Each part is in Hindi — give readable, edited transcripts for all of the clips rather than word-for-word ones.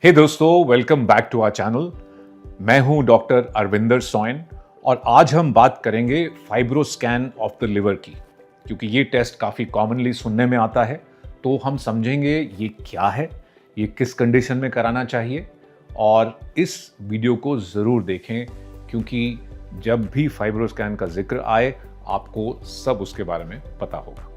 हे दोस्तों, welcome back to our channel. मैं हूं डॉक्टर अरविंदर सोयन और आज हम बात करेंगे फाइब्रोस्कैन ऑफ द लिवर की, क्योंकि ये टेस्ट काफ़ी कॉमनली सुनने में आता है। तो हम समझेंगे ये क्या है, ये किस कंडीशन में कराना चाहिए, और इस वीडियो को ज़रूर देखें क्योंकि जब भी फाइब्रोस्कैन का जिक्र आए आपको सब उसके बारे में पता होगा।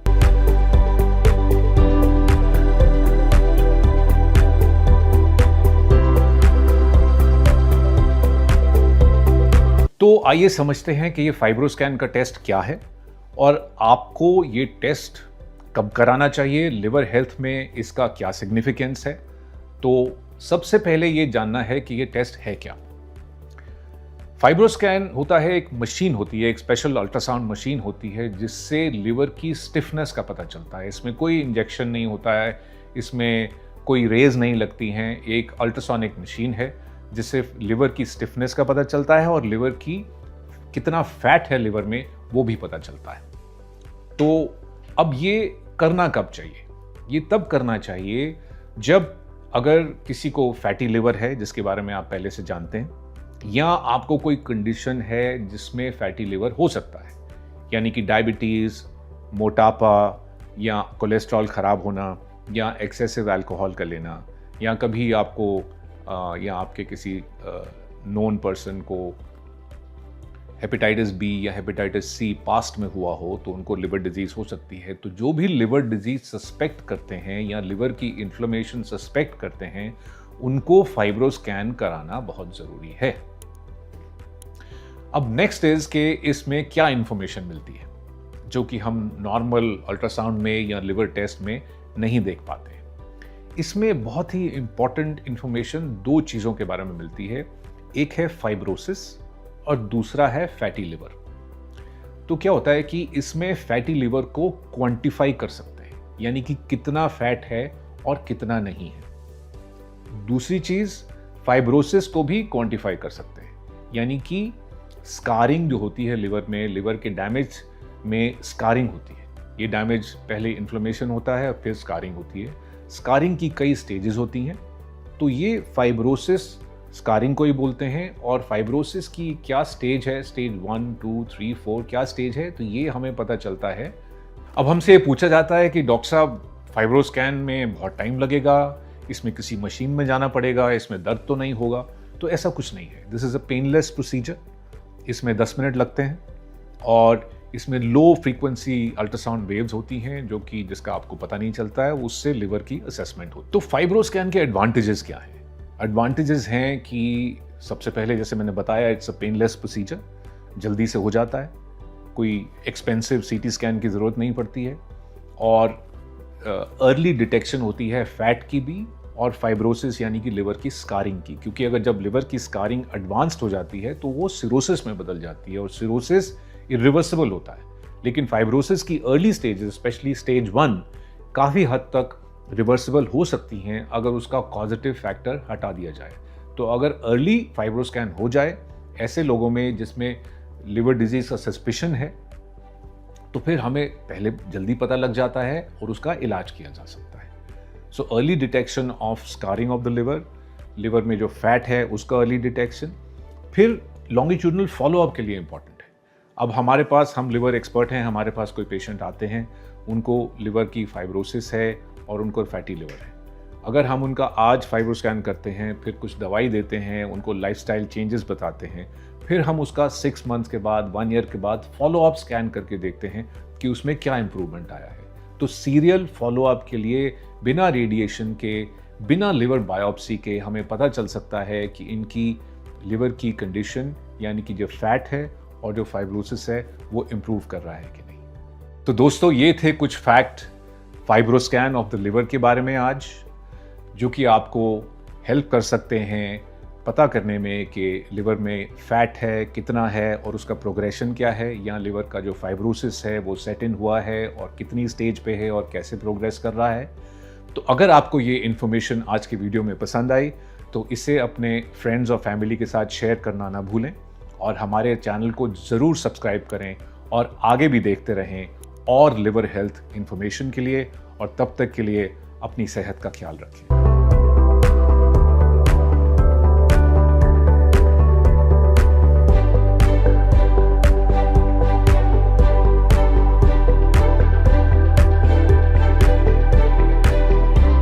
तो आइए समझते हैं कि ये फाइब्रोस्कैन का टेस्ट क्या है और आपको ये टेस्ट कब कराना चाहिए, लिवर हेल्थ में इसका क्या सिग्निफिकेंस है। तो सबसे पहले ये जानना है कि ये टेस्ट है क्या। फाइब्रोस्कैन होता है, एक मशीन होती है, एक स्पेशल अल्ट्रासाउंड मशीन होती है जिससे लिवर की स्टिफनेस का पता चलता है। इसमें कोई इंजेक्शन नहीं होता है, इसमें कोई रेज नहीं लगती हैं। एक अल्ट्रासोनिक मशीन है जिससे लिवर की स्टिफनेस का पता चलता है और लिवर की कितना फैट है लिवर में वो भी पता चलता है। तो अब ये करना कब चाहिए? ये तब करना चाहिए जब अगर किसी को फैटी लिवर है, जिसके बारे में आप पहले से जानते हैं, या आपको कोई कंडीशन है जिसमें फैटी लिवर हो सकता है, यानी कि डायबिटीज, मोटापा, या कोलेस्ट्रॉल खराब होना, या एक्सेसिव अल्कोहल का लेना, या कभी आपको या आपके किसी नोन पर्सन को हेपेटाइटिस बी या हेपेटाइटिस सी पास्ट में हुआ हो तो उनको लिवर डिजीज हो सकती है। तो जो भी लिवर डिजीज सस्पेक्ट करते हैं या लिवर की इन्फ्लेमेशन सस्पेक्ट करते हैं उनको फाइब्रोस्कैन कराना बहुत जरूरी है। अब नेक्स्ट इज कि इसमें क्या इंफॉर्मेशन मिलती है जो कि हम नॉर्मल अल्ट्रासाउंड में या लिवर टेस्ट में नहीं देख पाते। इसमें बहुत ही इंपॉर्टेंट इंफॉर्मेशन दो चीज़ों के बारे में मिलती है, एक है फाइब्रोसिस और दूसरा है फैटी लिवर। तो क्या होता है कि इसमें फैटी लिवर को क्वांटिफाई कर सकते हैं, यानी कि कितना फैट है और कितना नहीं है। दूसरी चीज़, फाइब्रोसिस को भी क्वांटिफाई कर सकते हैं, यानी कि स्कारिंग जो होती है लिवर में, लिवर के डैमेज में स्कारिंग होती है। ये डैमेज पहले इन्फ्लेमेशन होता है और फिर स्कारिंग होती है। स्कारिंग की कई स्टेजेस होती हैं, तो ये फाइब्रोसिस स्कारिंग को ही बोलते हैं। और फाइब्रोसिस की क्या स्टेज है, स्टेज 1, 2, 3, 4 क्या स्टेज है, तो ये हमें पता चलता है। अब हमसे ये पूछा जाता है कि डॉक्टर साहब फाइब्रोस्कैन में बहुत टाइम लगेगा, इसमें किसी मशीन में जाना पड़ेगा, इसमें दर्द तो नहीं होगा? तो ऐसा कुछ नहीं है। This is a painless procedure. इसमें 10 मिनट लगते हैं और इसमें लो फ्रीक्वेंसी अल्ट्रासाउंड वेव्स होती हैं जो कि जिसका आपको पता नहीं चलता है, उससे लिवर की असेसमेंट होती है। तो फाइब्रोस्कैन के एडवांटेजेस क्या हैं? एडवांटेजेस हैं कि सबसे पहले जैसे मैंने बताया, इट्स अ पेनलेस प्रोसीजर, जल्दी से हो जाता है, कोई एक्सपेंसिव सीटी स्कैन की ज़रूरत नहीं पड़ती है, और अर्ली डिटेक्शन होती है फैट की भी और फाइब्रोसिस यानी कि लिवर की स्कारिंग की। क्योंकि अगर जब लिवर की स्कारिंग एडवांस्ड हो जाती है तो वो सिरोसिस में बदल जाती है और सिरोसिस इरिवर्सिबल होता है। लेकिन फाइब्रोसिस की अर्ली स्टेजेस, स्पेशली स्टेज 1, काफ़ी हद तक रिवर्सिबल हो सकती हैं अगर उसका कॉजेटिव फैक्टर हटा दिया जाए। तो अगर अर्ली फाइब्रोस्कैन हो जाए ऐसे लोगों में जिसमें लिवर डिजीज का सस्पिशन है, तो फिर हमें पहले जल्दी पता लग जाता है और उसका इलाज किया जा सकता है। So early detection of scarring of the liver, liver में जो फैट है उसका अर्ली डिटेक्शन, फिर लॉन्गिट्यूडनल फॉलोअप के लिए इंपॉर्टेंट है। अब हमारे पास, हम लिवर एक्सपर्ट हैं, हमारे पास कोई पेशेंट आते हैं, उनको लिवर की फाइब्रोसिस है और उनको फैटी लिवर है। अगर हम उनका आज फाइब्रोस्कैन करते हैं, फिर कुछ दवाई देते हैं, उनको लाइफस्टाइल चेंजेस बताते हैं, फिर हम उसका 6 मंथ्स के बाद, 1 ईयर के बाद फॉलोअप स्कैन करके देखते हैं कि उसमें क्या इंप्रूवमेंट आया है। तो सीरियल फॉलोअप के लिए बिना रेडिएशन के, बिना लिवर बायोप्सी के हमें पता चल सकता है कि इनकी लिवर की कंडीशन, यानी कि जो फैट है और जो फाइब्रोसिस है, वो इम्प्रूव कर रहा है कि नहीं। तो दोस्तों, ये थे कुछ fact fibroscan of the liver के बारे में आज, जो कि आपको हेल्प कर सकते हैं पता करने में कि लिवर में फैट है, कितना है और उसका प्रोग्रेशन क्या है, या लिवर का जो फाइब्रोसिस है वो सेट इन हुआ है और कितनी स्टेज पे है और कैसे प्रोग्रेस कर रहा है। तो अगर आपको ये इन्फॉर्मेशन आज के वीडियो में पसंद आई तो इसे अपने फ्रेंड्स और फैमिली के साथ शेयर करना ना भूलें, और हमारे चैनल को ज़रूर सब्सक्राइब करें और आगे भी देखते रहें और लिवर हेल्थ इन्फॉर्मेशन के लिए। और तब तक के लिए अपनी सेहत का ख्याल रखें।